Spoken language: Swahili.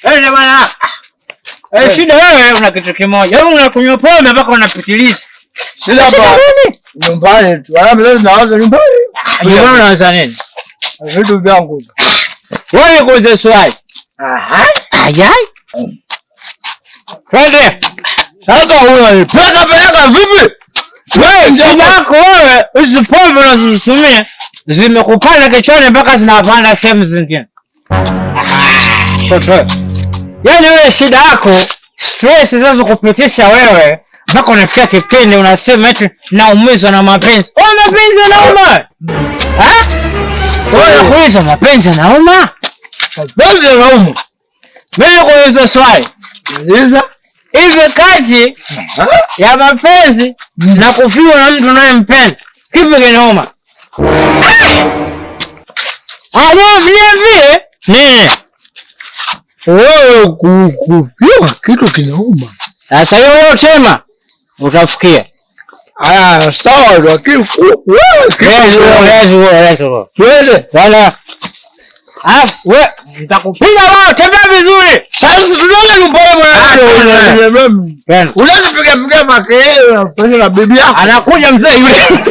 Wewe bwana. Shida wewe una kitu kimoja. Wewe unakunywa pombe mpaka unapitiliza. Shida hapa. Nyumbani tu. Wala mzazi naanza nyumbani. Nyumbani unaanza nini? Vitu vyangu. Wewe kuuliza swali. Ayai. Twende. Sasa huyo pesa peleka vipi? Wewe shida yako wewe, hizo pombe unazotumia zimekupanda kichwani mpaka zinapanda sehemu zingine. Toto. Yaani wewe shida yako stress zinazokupitisha wewe mpaka unafikia kipindi unasema eti naumizwa na mapenzi. Wewe mapenzi yanauma? Wewe unakuuliza mapenzi yanauma? Mapenzi yanauma. Mimi kuuliza swali. Uliza. Hivi kati ya mapenzi na kufiwa na mtu unayempenda kipi kinauma? Niambie. Nini? Wewe kufiwa kitu kinauma. Sasa hiyo tema utafikia. Sawa lakini wewe wala wewe nitakupiga wewe, tembea vizuri. Sasa tunaona nyumbani bwana. Unanipiga makelele na bibi yako. Anakuja mzee yule.